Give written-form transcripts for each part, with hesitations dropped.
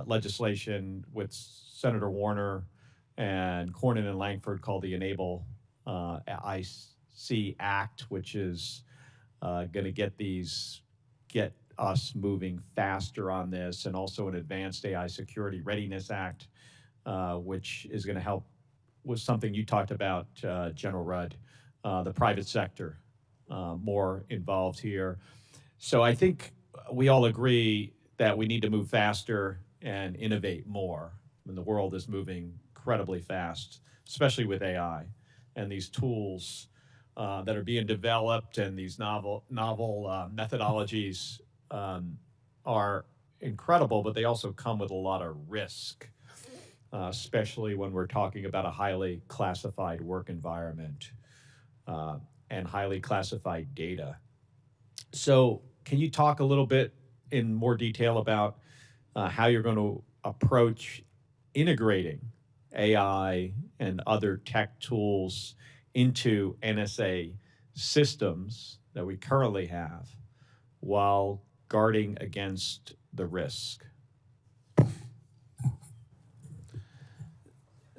legislation with Senator Warner and Cornyn and Langford called the Enable IC Act, which is going to get us moving faster on this, and also an Advanced AI Security Readiness Act, which is going to help with something you talked about, General Rudd, the private sector more involved here. So I think we all agree that we need to move faster and innovate more. I mean, the world is moving incredibly fast, especially with AI and these tools that are being developed, and these novel methodologies are incredible, but they also come with a lot of risk, especially when we're talking about a highly classified work environment and highly classified data. So can you talk a little bit in more detail about how you're going to approach integrating AI and other tech tools into NSA systems that we currently have while guarding against the risk?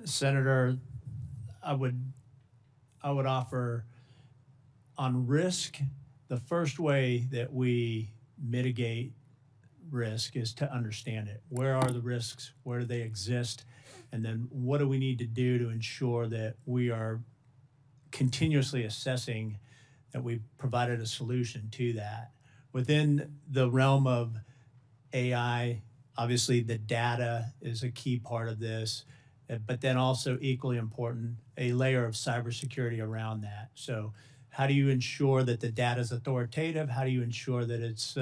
Senator, I would offer on risk, the first way that we mitigate risk is to understand it. Where are the risks? Where do they exist? And then what do we need to do to ensure that we are continuously assessing that we've provided a solution to that? Within the realm of AI, obviously the data is a key part of this, but then also equally important, a layer of cybersecurity around that. So how do you ensure that the data is authoritative? How do you ensure that it's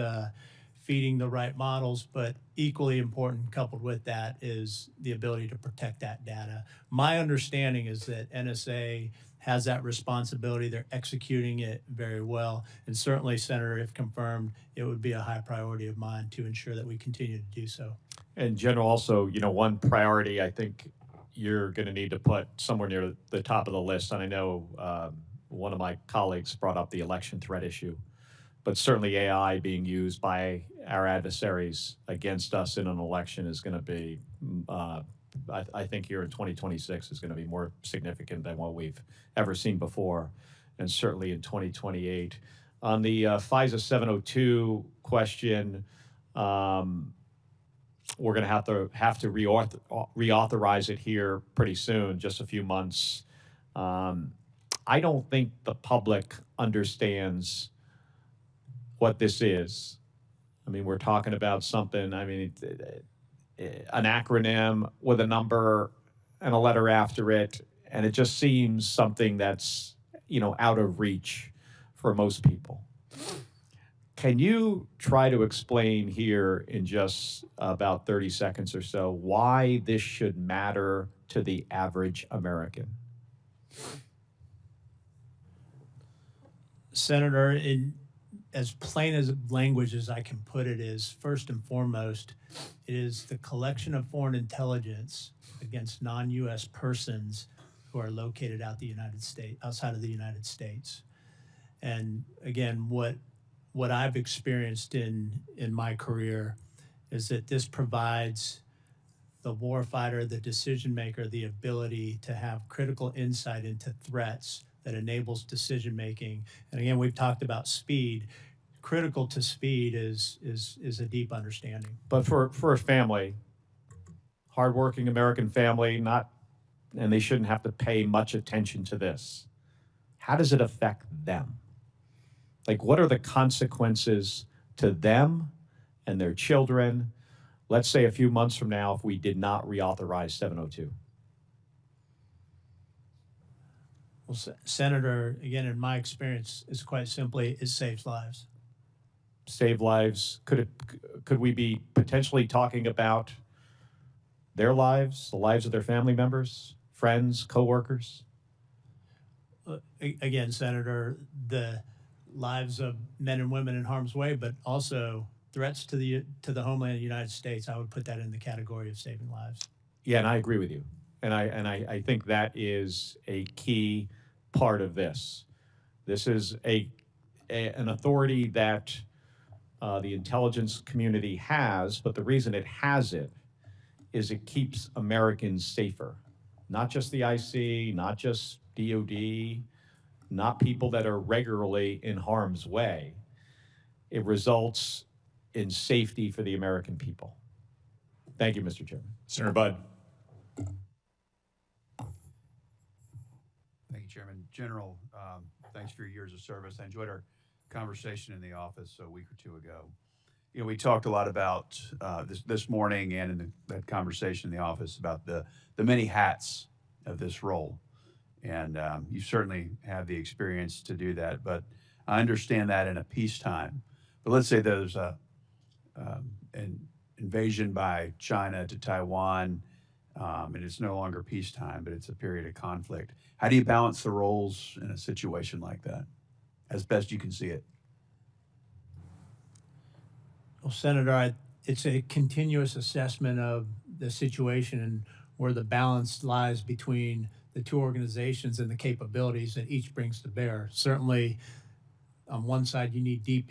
feeding the right models? But equally important, coupled with that, is the ability to protect that data. My understanding is that NSA has that responsibility. They're executing it very well. And certainly, Senator, if confirmed, it would be a high priority of mine to ensure that we continue to do so. And General, also, you know, one priority I think you're going to need to put somewhere near the top of the list, and I know one of my colleagues brought up the election threat issue, but certainly AI being used by our adversaries against us in an election is going to be, I think here in 2026 is going to be more significant than what we've ever seen before, and certainly in 2028. On the FISA 702 question, we're going to have to reauthorize it here pretty soon, just a few months. I don't think the public understands what this is. I mean, we're talking about something, I mean, an acronym with a number and a letter after it, and it just seems something that's, you know, out of reach for most people. Can you try to explain here in just about 30 seconds or so why this should matter to the average American? Senator, in as plain as language as I can put it, is first and foremost, it is the collection of foreign intelligence against non-U.S. persons who are located outside of the United States. And again, what I've experienced in my career is that this provides the warfighter, the decision maker, the ability to have critical insight into threats that enables decision making. And again, we've talked about speed. Critical to speed is a deep understanding. But for a family, hardworking American family, and they shouldn't have to pay much attention to this. How does it affect them? Like, what are the consequences to them and their children, let's say a few months from now, if we did not reauthorize 702? Well, Senator, again, in my experience, is quite simply, it saves lives. Save lives? Could we be potentially talking about their lives, the lives of their family members, friends, coworkers? Again, Senator, the lives of men and women in harm's way, but also threats to the homeland of the United States, I would put that in the category of saving lives. Yeah, and I agree with you. And I think that is a key part of this. This is an authority that the intelligence community has, but the reason it has it is it keeps Americans safer. Not just the IC, not just DOD, not people that are regularly in harm's way. It results in safety for the American people. Thank you, Mr. Chairman. Senator Budd. Thank you, Chairman. General, thanks for your years of service. I enjoyed our conversation in the office a week or two ago. You know, we talked a lot about this morning and in that conversation in the office about the many hats of this role. And you certainly have the experience to do that, but I understand that in a peacetime. But let's say there's an invasion by China to Taiwan, and it's no longer peacetime, but it's a period of conflict. How do you balance the roles in a situation like that, as best you can see it? Well, Senator, it's a continuous assessment of the situation and where the balance lies between the two organizations and the capabilities that each brings to bear. Certainly, on one side, you need deep